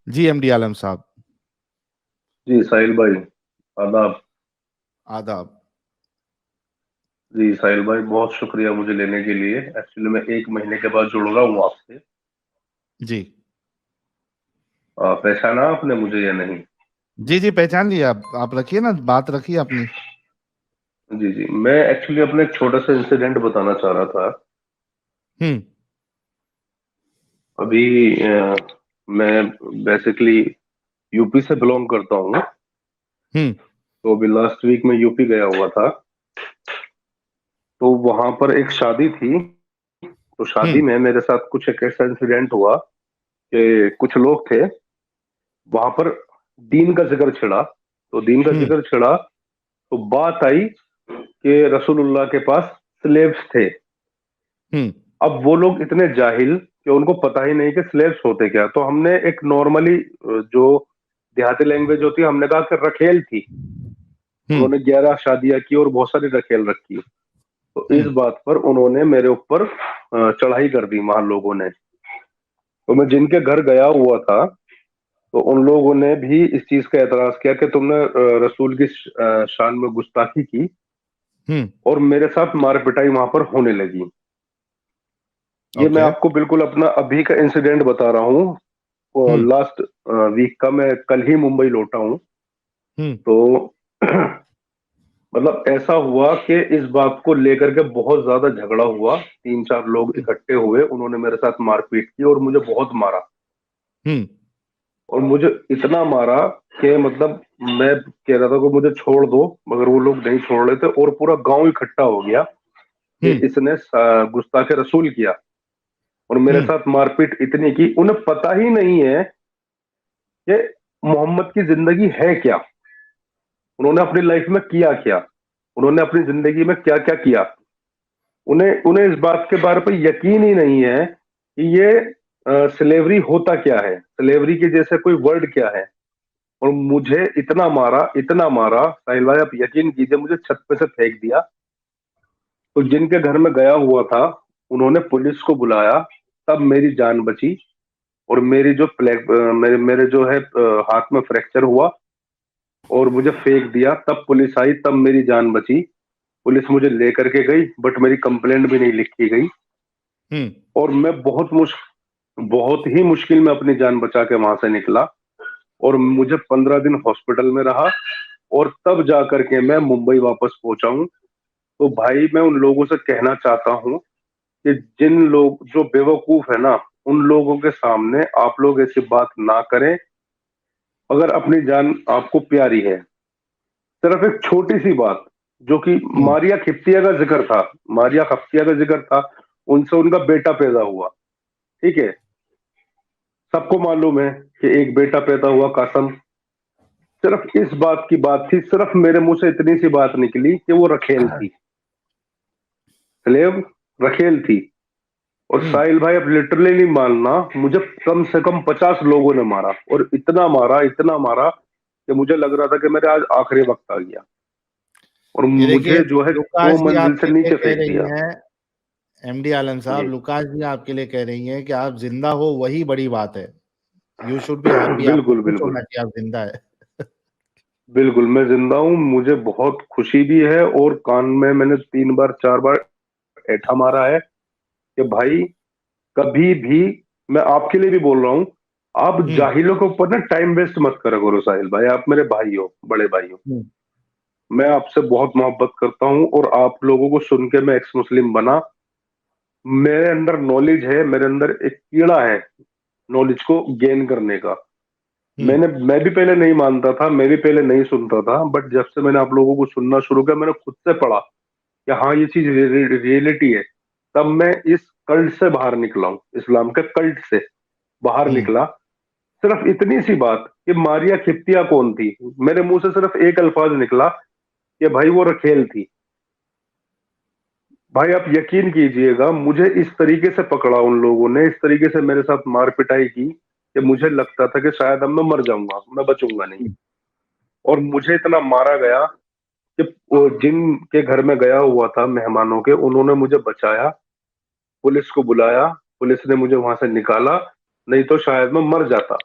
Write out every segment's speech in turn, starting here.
जी MD आलम साहब। जी साहिल भाई, आदाब। आदाब। जी साहिल भाई, बहुत शुक्रिया मुझे लेने के लिए। एक्चुअली मैं 1 महीने के बाद जुड़ रहा हूँ आपसे। जी पहचाना आपने मुझे या नहीं? जी जी पहचान लिया। आप रखिए ना, बात रखिए अपनी। जी जी, मैं एक्चुअली अपना एक छोटा सा इंसिडेंट बताना चाह रहा था। हम्म। अभी मैं बेसिकली यूपी से बिलोंग करता हूँ। हम्म। तो अभी लास्ट वीक में यूपी गया हुआ था। तो वहां पर एक शादी थी। तो शादी हम्म। में मेरे साथ कुछ एक ऐसा इंसिडेंट हुआ कि कुछ लोग थे वहां पर। दीन का जिक्र छिड़ा, तो दीन का हम्म। जिक्र छिड़ा, तो बात आई कि रसूलुल्लाह के पास स्लेव्स थे। हम्म। अब वो लोग इतने जाहिल कि उनको पता ही नहीं कि स्लेव्स होते क्या। तो हमने एक नॉर्मली जो देहाती लैंग्वेज होती है, हमने कहा कि रखेल थी। हम्म। उन्होंने 11 शादियां की और बहुत सारी रखेल रखी। तो इस हम्म। बात पर उन्होंने मेरे ऊपर चढ़ाई कर दी वहां लोगों ने। तो मैं जिनके घर गया हुआ था, तो उन लोगों ने भी इस चीज का एतराज किया कि तुमने रसूल की शान में गुस्ताखी की। हम्म। और मेरे साथ मार पिटाई वहां पर होने लगी। ये मैं ओके। आपको बिल्कुल अपना अभी का इंसिडेंट बता रहा हूँ। हम्म। लास्ट वीक का, मैं कल ही मुंबई लौटा हूँ। हम्म। तो मतलब ऐसा हुआ कि इस बात को लेकर के बहुत ज्यादा झगड़ा हुआ। 3-4 लोग इकट्ठे हुए, उन्होंने मेरे साथ मारपीट की और मुझे बहुत मारा। हम्म। और मुझे इतना मारा कि मतलब मैं कह रहा था कि मुझे छोड़ दो, मगर वो लोग नहीं छोड़ रहे थे। और पूरा गांव इकट्ठा हो गया कि हम्म। इसने गुस्ताखे रसूल किया। और मेरे हम्म। साथ मारपीट इतनी की, उन्हें पता ही नहीं है कि मोहम्मद की जिंदगी है क्या, उन्होंने अपनी लाइफ में किया क्या, उन्होंने अपनी जिंदगी में क्या क्या किया। उन्हें उन्हें इस बात के बारे पर यकीन ही नहीं है कि ये स्लेवरी होता क्या है, स्लेवरी के जैसे कोई वर्ड क्या है। और मुझे इतना मारा साहिल भाई, आप यकीन कीजिए, मुझे छत पे से फेंक दिया। तो जिनके घर में गया हुआ था, उन्होंने पुलिस को बुलाया, तब मेरी जान बची। और मेरी जो मेरे मेरे जो है हाथ में फ्रैक्चर हुआ और मुझे फेंक दिया। तब पुलिस आई, तब मेरी जान बची। पुलिस मुझे लेकर के गई, बट मेरी कंप्लेंट भी नहीं लिखी गई। हम्म। और मैं बहुत ही मुश्किल में अपनी जान बचा के वहां से निकला। और मुझे 15 दिन हॉस्पिटल में रहा। और तब जा करके मैं मुंबई वापस पहुंचा हूं। तो भाई, मैं उन लोगों से कहना चाहता हूं कि जिन लोग जो बेवकूफ है ना, उन लोगों के सामने आप लोग ऐसी बात ना करें। अगर अपनी जान आपको प्यारी है, सिर्फ एक छोटी सी बात, जो कि हम्म। मारिया खिप्तिया का जिक्र था, मारिया खप्तिया का जिक्र था, उनसे उनका बेटा पैदा हुआ। ठीक है, सबको मालूम है कि एक बेटा पैदा हुआ, कासम। सिर्फ इस बात की बात थी, सिर्फ मेरे मुंह से इतनी सी बात निकली कि वो रखेल थी, स्लेव रखेल थी। और हम्म। साहिल भाई, अब लिटरली नहीं मानना, मुझे कम से कम 50 लोगों ने मारा। और इतना मारा कि मुझे लग रहा था कि मेरे आज आखिरी वक्त आ गया। और ये देखिए, मुझे जो है लुकास 2 जी मंजिल से आपके लिए नीचे कह फेंक रही दिया। हैं, एमडी आलम साहब, जी। लुकास जी आपके लिए कह रही हैं कि आप जिंदा हो, वही बड़ी बात है। यू शुड बी हैप्पी, आपको बिल्कुल खुश बिल्कुल। होना चाहिए, आप जिंदा है। बिल्कुल मैं जिंदा हूँ, मुझे बहुत खुशी भी है। और कान में मैंने 3 बार 4 बार ऐठा मारा है कि भाई, कभी भी, मैं आपके लिए भी बोल रहा हूँ, आप हम्म। जाहिलों के ऊपर ना टाइम वेस्ट मत करा करो साहिल भाई। आप मेरे भाई हो, बड़े भाई हो। हम्म। मैं आपसे बहुत मोहब्बत करता हूँ। और आप लोगों को सुन के मैं एक्स मुस्लिम बना। मेरे अंदर नॉलेज है, मेरे अंदर एक कीड़ा है नॉलेज को गेन करने का। हम्म। मैं भी पहले नहीं मानता था, मैं भी पहले नहीं सुनता था, बट जब से मैंने आप लोगों को सुनना शुरू किया, मैंने खुद से पढ़ा कि हाँ, ये चीज रियलिटी है। तब मैं इस कल्ट से बाहर निकला हूँ, इस्लाम के कल्ट से बाहर हम्म। निकला। सिर्फ इतनी सी बात कि मारिया खिप्तिया कौन थी, मेरे मुंह से सिर्फ एक अल्फाज निकला कि भाई वो रखेल थी। भाई, आप यकीन कीजिएगा, मुझे इस तरीके से पकड़ा उन लोगों ने, इस तरीके से मेरे साथ मार पिटाई की कि मुझे लगता था कि शायद अब मैं मर जाऊंगा, मैं बचूंगा नहीं। हम्म। और मुझे इतना मारा गया कि वो जिनके घर में गया हुआ था मेहमानों के, उन्होंने मुझे बचाया, पुलिस को बुलाया, पुलिस ने मुझे वहां से निकाला, नहीं तो शायद मैं मर जाता।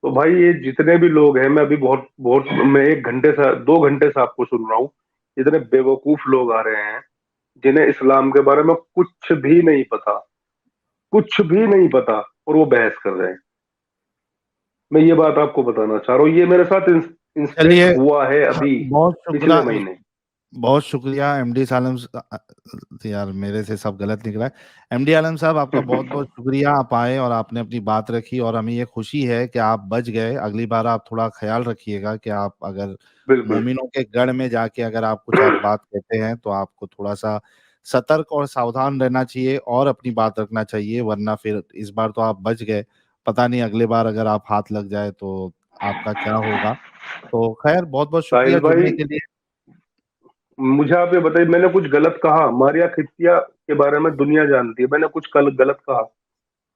तो भाई ये जितने भी लोग हैं, मैं अभी बहुत बहुत मैं 1 घंटे से 2 घंटे से आपको सुन रहा हूँ, जितने बेवकूफ लोग आ रहे हैं जिन्हें इस्लाम के बारे में कुछ भी नहीं पता, कुछ भी नहीं पता, और वो बहस कर रहे हैं। मैं ये बात आपको बताना चाह रहा हूँ, ये मेरे साथ इंसिडेंट चलिए, हुआ है अभी बहुत पिछले शुक्रिया, महीने। बहुत शुक्रिया एमडी सालम यार मेरे से सब गलत निकला है। एमडी आलम साहब, आपका बहुत बहुत शुक्रिया, आप आए और आपने अपनी बात रखी, और हमें ये खुशी है कि आप बच गए। अगली बार आप थोड़ा ख्याल रखिएगा कि आप अगर बिल्कुल। मोमिनों के गढ़ में जाके अगर आप कुछ आप बात कहते हैं तो आपको थोड़ा सा सतर्क और सावधान रहना चाहिए और अपनी बात रखना चाहिए, वरना फिर इस बार तो आप बच गए, पता नहीं अगली बार अगर आप हाथ लग जाए तो आपका क्या होगा। तो खैर, बहुत बहुत शुक्रिया साहिल भाई, जुड़ने के लिए। मुझे आप ये बताइए, मैंने कुछ गलत कहा? मारिया खितिया के बारे में दुनिया जानती है, मैंने कुछ कल गलत कहा?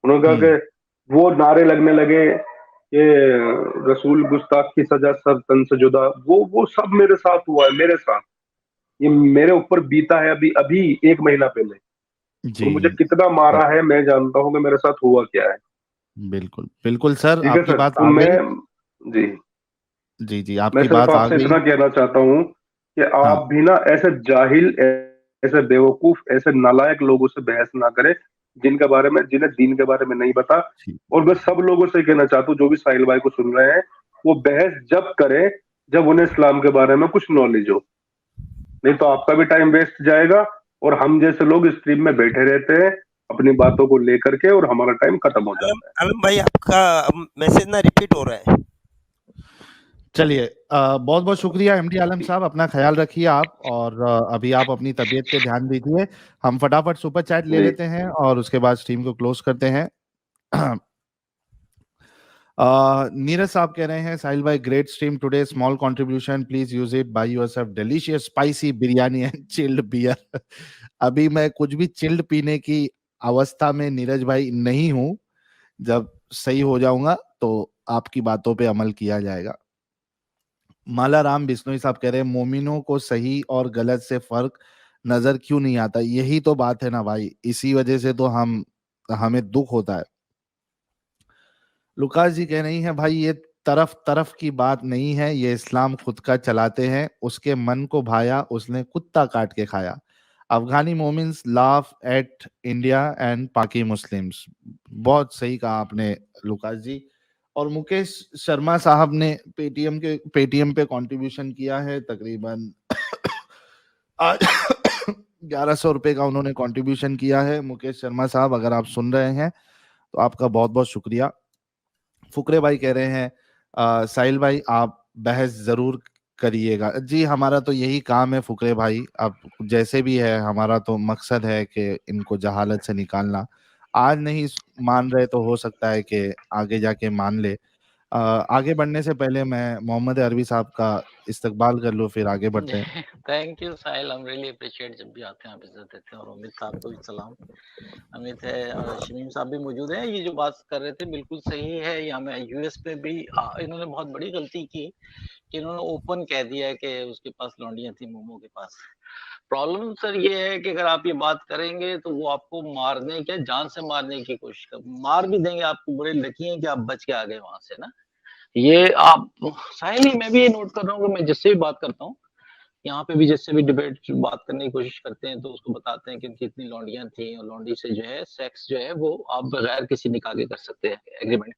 उन्होंने कहा हम्म। कि वो नारे लगने लगे कि रसूल गुस्ताख की सजा सब तन से जुदा, वो सब मेरे साथ हुआ है, मेरे साथ ये मेरे ऊपर बीता है अभी अभी 1 महीना पहले। और मुझे जी। कितना मारा है मैं जानता हूँ कि मेरे साथ हुआ क्या है। बिल्कुल बिल्कुल सर, ठीक है आपकी सर, बात तो आ मैं, गई। जी, जी जी, मैं आपकी सिर्फ बात आ आपसे गई। इतना कहना चाहता हूँ कि हाँ। आप भी ना ऐसे जाहिल, ऐसे बेवकूफ, ऐसे नालायक लोगों से बहस ना करें, जिनके बारे में, जिन्हें दीन के बारे में नहीं पता। ठीक। और मैं सब लोगों से कहना चाहता हूँ जो भी साहिल भाई को सुन रहे हैं, वो बहस जब करें जब उन्हें इस्लाम के बारे में कुछ नॉलेज हो, नहीं तो आपका भी टाइम वेस्ट जाएगा, और हम जैसे लोग स्ट्रीम में बैठे रहते हैं अपनी बातों को लेकर के, और हमारा टाइम खत्म हो आलम जाता है। आलम भाई, आपका मैसेज ना रिपीट हो रहा है। चलिए, बहुत बहुत शुक्रिया एमडी आलम साहब, अपना ख्याल रखिए आप, और अभी आप अपनी तबीयत पे ध्यान दीजिए। हम फटाफट सुपर चैट ले जी। लेते हैं और उसके बाद स्ट्रीम को क्लोज करते हैं। नीरज साहब कह रहे हैं, साहिल भाई great stream today, small contribution, please use it, buy yourself delicious spicy biryani and chilled beer. अभी मैं कुछ भी चिल्ड पीने की अवस्था में नीरज भाई नहीं हूं। जब सही हो जाऊंगा तो आपकी बातों पे अमल किया जाएगा। माला राम बिश्नोई साहब कह रहे हैं, मोमिनों को सही और गलत से फर्क नजर क्यों नहीं आता? यही तो बात है ना भाई, इसी वजह से तो हमें दुख होता है। लुकास जी कह रही हैं, भाई ये तरफ तरफ की बात नहीं है, ये इस्लाम खुद का चलाते हैं, उसके मन को भाया उसने कुत्ता काट के खाया। अफगानी मोमिन्स लाफ एट इंडिया एंड पाकि मुस्लिम्स। बहुत सही कहा आपने लुकास जी। और मुकेश शर्मा साहब ने पेटीएम पे कंट्रीब्यूशन किया है तकरीबन आज 1100 रुपए का उन्होंने कंट्रीब्यूशन किया है। मुकेश शर्मा साहब, अगर आप सुन रहे हैं तो आपका बहुत बहुत शुक्रिया। फुकरे भाई कह रहे हैं, साहिल भाई आप बहस जरूर करिएगा। जी, हमारा तो यही काम है फुकरे भाई, अब जैसे भी है हमारा तो मकसद है कि इनको जहालत से निकालना। आज नहीं मान रहे तो हो सकता है कि आगे जाके मान ले। आगे बढ़ने से पहले मैं मोहम्मद अरबी साहब का इस्तकबाल कर लूँ, फिर आगे बढ़ते हैं। थैंक यू साहिल, हम रियली अप्रिशिएट जब भी आते हैं आप इज्जत देते हैं। और अमित साहब को भी सलाम। अमित है और शमीम साहब भी मौजूद हैं। ये जो बात कर रहे थे बिल्कुल सही है। यहाँ में यूएस में भी इन्होंने बहुत बड़ी गलती की कि इन्होंने ओपन कह दिया कि उसके पास लौंडियां थी मोमो के पास। प्रॉब्लम सर ये है कि अगर आप ये बात करेंगे तो वो आपको मारने के, जान से मारने की कोशिश कर, मार भी देंगे आपको। बड़े लकी हैं कि आप बच के आ गए वहां से ना। ये आप साहिल ही, मैं भी ये नोट कर रहा हूँ कि मैं जिससे भी बात करता हूँ यहाँ पे भी, जिससे भी डिबेट बात करने की कोशिश करते हैं तो उसको बताते हैं कि इनकी इतनी लौंडियां थी और लौंडी से जो है सेक्स जो है वो आप बगैर किसी निकाह के कर सकते हैं एग्रीमेंट।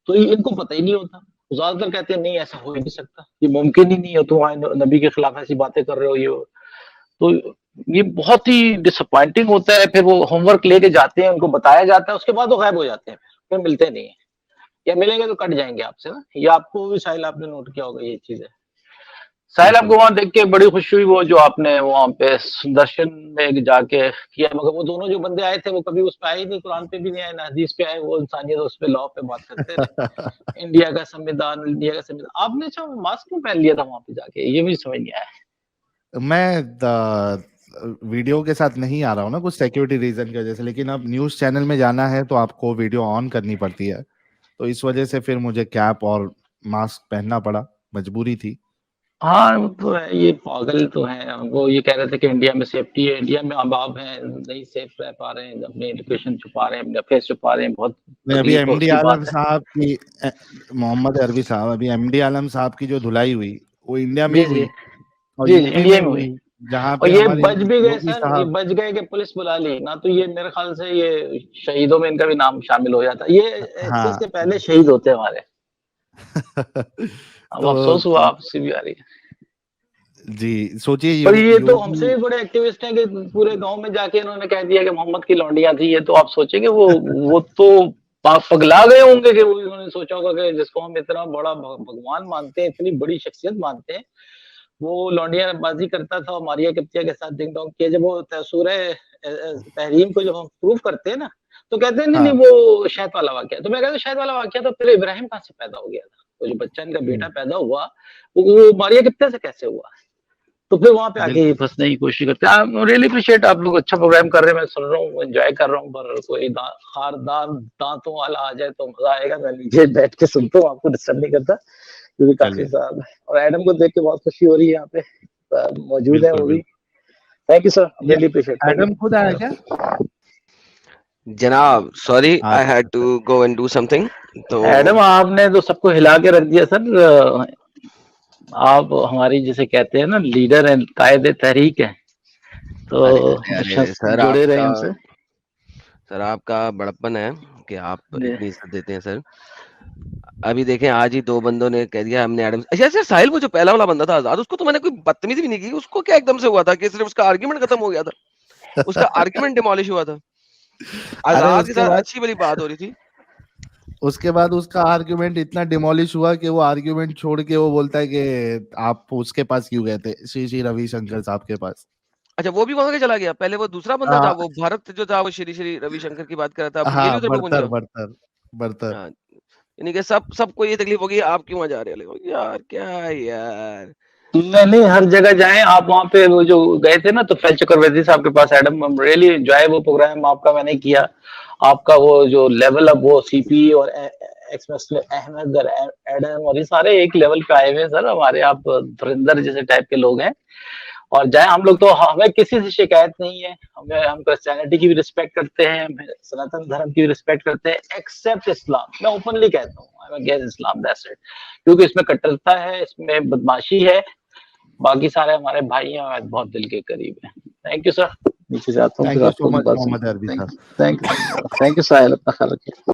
तो ये इनको पता ही नहीं होता। ज्यादातर कहते हैं नहीं ऐसा हो ही नहीं सकता, ये मुमकिन ही नहीं है, तुम नबी के खिलाफ ऐसी बातें कर रहे हो ये। तो ये बहुत ही डिसअपॉइंटिंग होता है। फिर वो होमवर्क लेके जाते हैं, उनको बताया जाता है, उसके बाद वो गायब हो जाते हैं, फिर मिलते नहीं है, या मिलेंगे तो कट जाएंगे आपसे ना। ये आपको भी साहिल आपने नोट किया होगा ये चीज है। साहिल आपको बिल्कुल। वहां देख के बड़ी खुशी हुई, वो जो आपने वहां पे सुदर्शन में जाके किया, मगर वो दोनों जो बंदे आए थे वो कभी उस पे आए नहीं, कुरान पे भी नहीं आए ना हदीस पे आए, वो इंसानियत उस पे लॉ पे बात करते रहे। इंडिया का संविधान, इंडिया का संविधान। आपने अच्छा मास्क क्यों पहन लिया था वहां पे जाके, ये भी समझ नहीं आया। मैं वीडियो के साथ नहीं आ रहा हूँ ना, कुछ सिक्योरिटी रीजन की वजह से, लेकिन अब न्यूज चैनल में जाना है तो आपको वीडियो ऑन करनी पड़ती है, तो इस वजह से फिर मुझे कैप और मास्क पहनना पड़ा, मजबूरी थी। हाँ, वो तो है, ये पागल तो हैं। वो ये कह रहे थे कि इंडिया में सेफ्टी है, इंडिया में अभाव है, नहीं सेफ रह पा रहे हैं, अपनी लोकेशन छुपा रहे हैं, अपने अफेयर्स छुपा रहे हैं, बहुत नहीं, अभी तकलीफ एमडी की आलम बात है। साहब की मोहम्मद अरबी साहब, अभी एमडी आलम साहब की जो धुलाई हुई वो इंडिया में जी, ही जी। हुई और जी, जी, यूपी में इंडिया में हुई। हुई, जहाँ और पे ये हमारे बच भी गए योगी सर, ये साहब। बच गए कि पुलिस बुला ली, ना तो ये मेरे ख्याल से ये शहीदों में इनका भी नाम शामिल हो जाता। ये एक्सेस हाँ। के पहले शहीद होते हैं हमारे। अब तो अफ़सोस हुआ आपसे भी आ रही है। जी सोचिए पर ये तो हमसे योगी। भी बड़े एक्टिविस्ट हैं कि पूरे गाँव में जाके इन्होंने कह दिया कि मोहम्मद की लौंडियाँ थी ये, तो आप सोचेंगे वो तो पगला गए होंगे कि वो उन्होंने सोचा होगा कि जिसको हम इतना बड़ा भगवान मानते हैं, इतनी बड़ी शख्सियत मानते हैं, वो लौंडियाबाज़ी करता था और मारिया किप्तिया के साथ डिंग-डोंग किया। जब वो सूरह तहरीम को जब हम प्रूव करते हैं ना, तो कहते हैं नहीं-नहीं हाँ। वो शहद वाला वाक़या है। तो मैं कहता हूँ शहद वाला वाक़या तो फिर इब्राहिम कहाँ से पैदा हो गया था? वो जो बच्चा इनका बेटा पैदा हुआ, वो मारिया किप्तिया से कैसे हुआ? तो फिर वहाँ पे आके ये बिल्कुल। फँसने की कोशिश करते हैं। आई रियली अप्रिशिएट आप लोग अच्छा प्रोग्राम कर रहे हैं, मैं सुन रहा हूँ, एन्जॉय कर रहा हूँ, पर कोई खारदार दाँतों वाला आ जाए तो मज़ा आएगा। मैं नीचे बैठ के सुनता हूँ, आपको डिस्टर्ब नहीं करता, क्योंकि काफ़ी चलिए। साहब और एडम को देख के बहुत खुशी हो रही है यहाँ पे मौजूद है बिल्कुल वो भी। बिल्कुल। थैंक यू सर, ये रियली अप्रिशिएट, थैंक एडम खुद आया यू। क्या? जनाब सॉरी आई अच्छा had to go and do something. तो एडम आपने तो सबको हिला के रख दिया सर। आप हमारी जिसे कहते हैं ना लीडर हैं, कायदे तहरीक हैं, तो अरे अरे अच्छा अरे सर जुड़े रहे आपका हमसे। सर आपका बड़प्पन है कि आप जी। इतनी इज्जत देते हैं सर। अभी देखें आज ही दो बंदों ने कह दिया हमने एडम। अच्छा सर साहिल वो जो पहला वाला बंदा था आजाद, उसको तो मैंने कोई बदतमीजी भी नहीं की, उसको क्या एकदम से हुआ था कि सिर्फ उसका आर्ग्यूमेंट खत्म हो गया था, उसका आर्ग्यूमेंट डिमोलिश हुआ था। अरे आजाद के साथ अच्छी वाली बात हो रही थी। उसके बाद उसका आर्ग्यूमेंट इतना डिमोलिश हुआ कि वो आर्ग्यूमेंट छोड़ के वो बोलता है कि आप उसके पास क्यों गए थे, श्री श्री रविशंकर साहब के पास। अच्छा वो भी वहां के चला गया, पहले वो दूसरा बंदा था, हाँ। वो भारत जो था, वो श्री श्री रविशंकर की बात कर रहा था, अब ये भी हाँ, उधर को बर्तर गुंजा। बर्तर बर्तर। हाँ, यानी कि सबको ये तकलीफ होगी आप क्यों वहां जा रहे हो यार, क्या है यार। नहीं नहीं, हर जगह जाएं आप। वहाँ पे वो जो गए थे ना, तो फैज चक्रवर्ती साहब के पास एडम, रियली एंजॉय वो प्रोग्राम आपका, मैंने किया। आपका वो जो लेवल अब वो सीपी और एक्सप्रेस अहमद और एडम और ये सारे एक लेवल पे आए हुए हैं सर हमारे। आप धुरंधर जैसे टाइप के लोग हैं। और जाए हम लोग, तो हमें किसी से शिकायत नहीं है। हम क्रिश्चियनिटी की भी रिस्पेक्ट करते हैं, हम सनातन धर्म की भी रिस्पेक्ट करते हैं, एक्सेप्ट इस्लाम। मैं ओपनली कहता हूँ I am against Islam, that's it. क्योंकि इसमें कट्टरता है, इसमें बदमाशी है। बाकी सारे हमारे भाई हैं और बहुत दिल के करीब हैं। Thank you sir. नीचे से आता हूँ, फिर थैंक यू सो आपको मच बात मोहम्मद सुनता हूँ। अरबी साहब। थैंक यू, थैंक यू साहिल, अपना ख्याल रखिए।